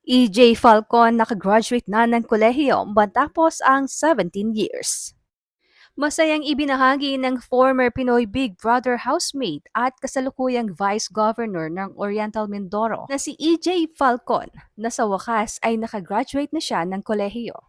EJ Falcon nakagraduate na ng kolehiyo matapos ang 17 years. Masayang ibinahagi ng former Pinoy Big Brother housemate at kasalukuyang Vice Governor ng Oriental Mindoro na si EJ Falcon na sa wakas ay nakagraduate na siya ng kolehiyo.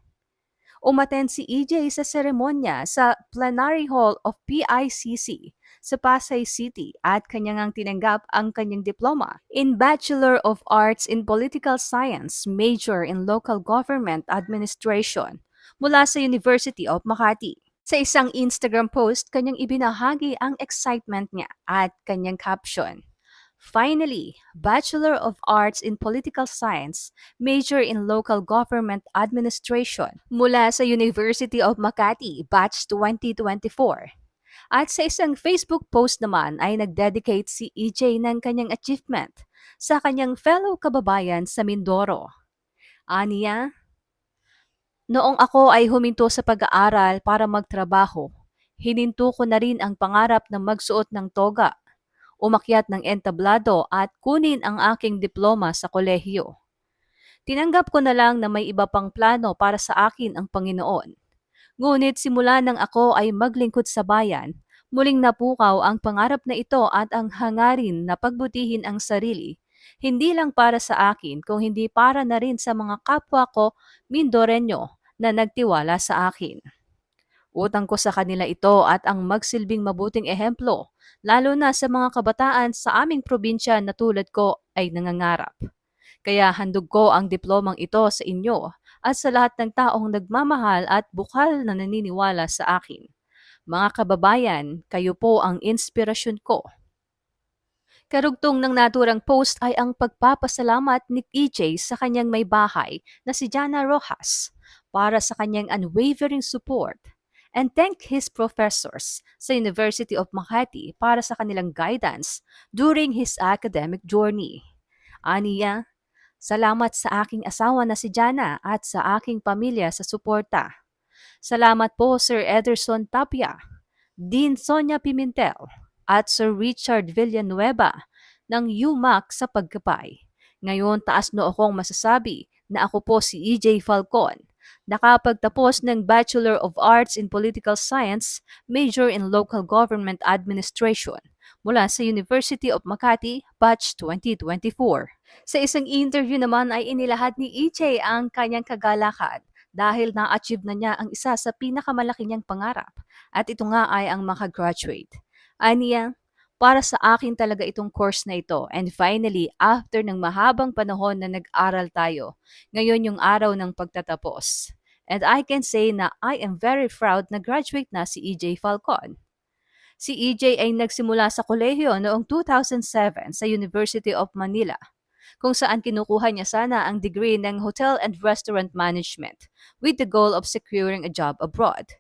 Umattend si EJ sa seremonya sa Plenary Hall of PICC sa Pasay City at kanya ngang tinanggap ang kanyang diploma in Bachelor of Arts in Political Science, major in Local Government Administration mula sa University of Makati. Sa isang Instagram post, kanyang ibinahagi ang excitement niya at kanyang caption, "Finally, Bachelor of Arts in Political Science, major in Local Government Administration mula sa University of Makati, Batch 2024. At sa isang Facebook post naman ay nag-dedicate si EJ ng kanyang achievement sa kanyang fellow kababayan sa Mindoro. Aniya, noong ako ay huminto sa pag-aaral para magtrabaho, hininto ko na rin ang pangarap na magsuot ng toga, umakyat ng entablado at kunin ang aking diploma sa kolehiyo. Tinanggap ko na lang na may iba pang plano para sa akin ang Panginoon. Ngunit simula nang ako ay maglingkod sa bayan, muling napukaw ang pangarap na ito at ang hangarin na pagbutihin ang sarili, hindi lang para sa akin kung hindi para na rin sa mga kapwa ko Mindoreño na nagtiwala sa akin. Utang ko sa kanila ito at ang magsilbing mabuting ehemplo, lalo na sa mga kabataan sa aming probinsya na tulad ko ay nangangarap. Kaya handog ko ang diplomang ito sa inyo at sa lahat ng taong nagmamahal at bukal na naniniwala sa akin. Mga kababayan, kayo po ang inspirasyon ko. Karugtong ng naturang post ay ang pagpapasalamat ni EJ sa kanyang may bahay na si Jana Rojas para sa kanyang unwavering support and thank his professors sa University of Makati para sa kanilang guidance during his academic journey. Aniya, salamat sa aking asawa na si Jana at sa aking pamilya sa suporta. Salamat po Sir Ederson Tapia, Dean Sonia Pimentel, at Sir Richard Villanueva ng UMAC sa pagkabay. Ngayon taas noo akong masasabi na ako po si EJ Falcon, nakapagtapos ng Bachelor of Arts in Political Science, major in Local Government Administration mula sa University of Makati, Batch 2024. Sa isang interview naman ay inilahad ni EJ ang kanyang kagalakan dahil na-achieve na niya ang isa sa pinakamalaki niyang pangarap at ito nga ay ang makagraduate. Aniya, para sa akin talaga itong course na ito and finally, after ng mahabang panahon na nag-aral tayo, ngayon yung araw ng pagtatapos. And I can say na I am very proud na graduate na si EJ Falcon. Si EJ ay nagsimula sa kolehiyo noong 2007 sa University of Manila, kung saan kinukuha niya sana ang degree ng Hotel and Restaurant Management with the goal of securing a job abroad.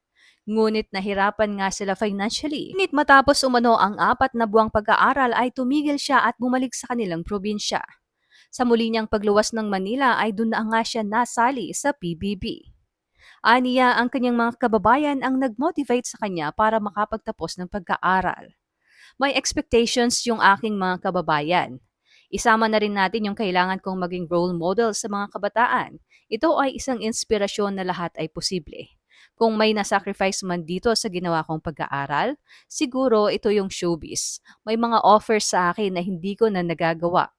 Ngunit nahirapan nga sila financially. Ngunit matapos umano ang 4 na buwang pag-aaral ay tumigil siya at bumalik sa kanilang probinsya. Sa muli niyang pagluwas ng Manila ay doon na nga siya nasali sa PBB. Aniya ang kanyang mga kababayan ang nag-motivate sa kanya para makapagtapos ng pag-aaral. May expectations yung aking mga kababayan. Isama na rin natin yung kailangan kong maging role model sa mga kabataan. Ito ay isang inspirasyon na lahat ay posible. Kung may nasacrifice man dito sa ginawa kong pag-aaral, siguro ito yung showbiz. May mga offers sa akin na hindi ko na nagagawa.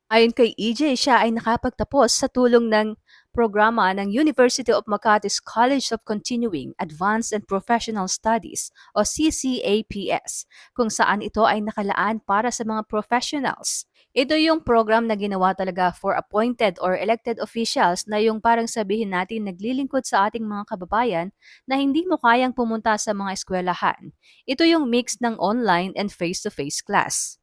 Ayon kay EJ, siya ay nakapagtapos sa tulong ng programa ng University of Makati's College of Continuing, Advanced and Professional Studies o CCAPS, kung saan ito ay nakalaan para sa mga professionals. Ito yung program na ginawa talaga for appointed or elected officials na yung parang sabihin natin naglilingkod sa ating mga kababayan na hindi mo kayang pumunta sa mga eskwelahan. Ito yung mix ng online and face-to-face class.